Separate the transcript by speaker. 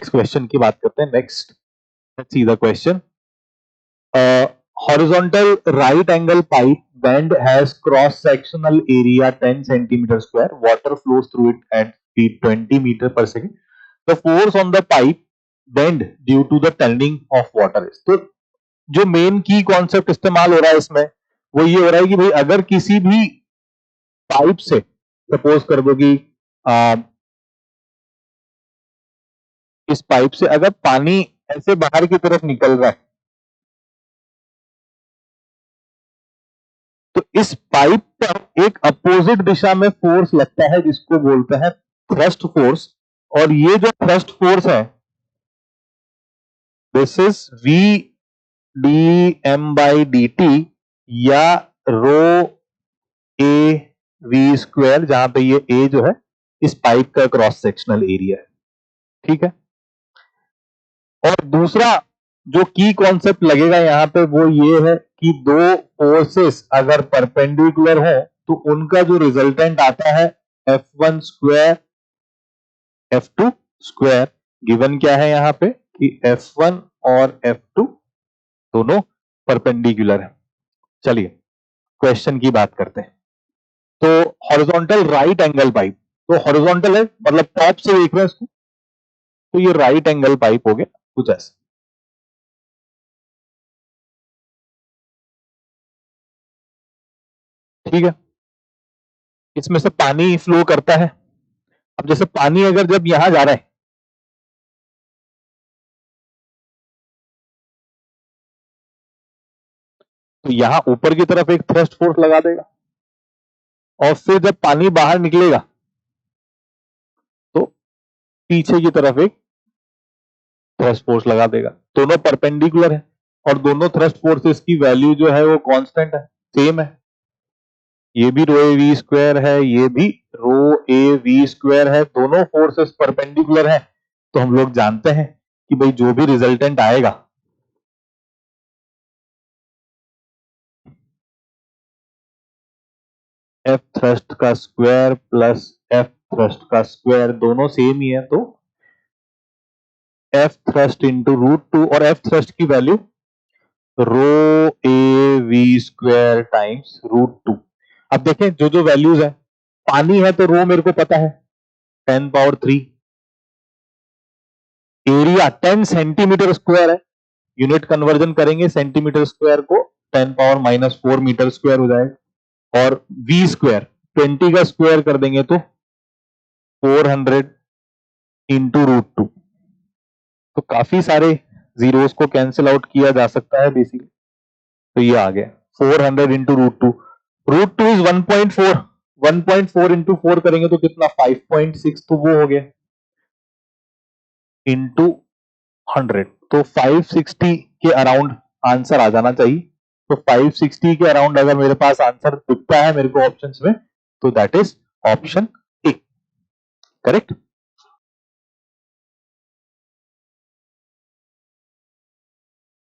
Speaker 1: Next question की बात करते हैं. Next let's see the question. Horizontal right angle pipe bend has cross sectional area 10 centimeter square. Water flows through it at speed 20 meter per second. The force on the pipe bend due to the turning of water is. तो जो main की concept इस्तेमाल हो रहा है इसमें वो ये हो रहा है कि भाई अगर किसी भी पाइप से सपोज कर दो कि इस पाइप से अगर पानी ऐसे बाहर की तरफ निकल रहा है तो इस पाइप पर एक अपोजिट दिशा में फोर्स लगता है जिसको बोलते हैं थ्रस्ट फोर्स. और ये जो थ्रस्ट फोर्स है this is V D M by D T या रो ए वी स्क्वायर, जहां पे ये ए जो है इस पाइप का क्रॉस सेक्शनल एरिया है. ठीक है. और दूसरा जो की कॉन्सेप्ट लगेगा यहां पे वो ये है कि दो फोर्सेस अगर परपेंडिकुलर हो तो उनका जो रिजल्टेंट आता है F1 square F2 square. Given क्या है यहां पे कि F1 और F2 दोनों परपेंडिकुलर है. चलिए क्वेश्चन की बात करते हैं. तो हॉरिजॉन्टल राइट एंगल पाइप, तो हॉरिजॉन्टल है मतलब टॉप से देख रहे हैं इसको, तो ये राइट एंगल पाइप हो गया कुछ ऐसा. ठीक है. इसमें से पानी फ्लो करता है. अब जैसे पानी अगर जब यहां जा रहा है तो यहां ऊपर की तरफ एक थ्रस्ट फोर्स लगा देगा और फिर जब पानी बाहर निकलेगा तो पीछे की तरफ एक थ्रस्ट फोर्स लगा देगा. दोनों परपेंडिकुलर है और दोनों थ्रस्ट फोर्सेस की वैल्यू जो है वो कांस्टेंट है, सेम है. ये भी रो ए वी स्क्वायर है, ये भी रो ए वी स्क्वायर है. दोनों फोर्सेस परपेंडिकुलर है. तो हम लोग जानते हैं कि भाई जो भी रिजल्टेंट आएगा एफ थ्रस्ट का स्क्वायर प्लस एफ थ्रस्ट का स्क्वायर दोनों सेम ही है. तो एफ थ्रस्ट इंटू √2 और एफ थ्रस्ट की value rho A V square times √2. अब देखें जो जो वैल्यूज है, पानी है तो रो मेरे को पता है 10 पावर 3. एरिया 10 सेंटीमीटर स्क्वायर है, यूनिट कन्वर्जन करेंगे सेंटीमीटर स्क्वायर को 10 पावर -4 मीटर स्क्वायर हो जाएगा. और वी स्क्वायर 20 का स्क्वायर कर देंगे तो 400 इंटू √2. तो काफी सारे जीरोस को कैंसिल आउट किया जा सकता है बेसिकली. तो ये आ गया 400 इंटू √2. √2 इज 1.4. 1.4 इंटू 4 करेंगे तो कितना 5.6. तो वो हो गया इंटू 100. तो 560 के अराउंड आंसर आ जाना चाहिए. तो 560 के अराउंड अगर मेरे पास आंसर दिखता है मेरे को ऑप्शंस में तो that is option A. Correct.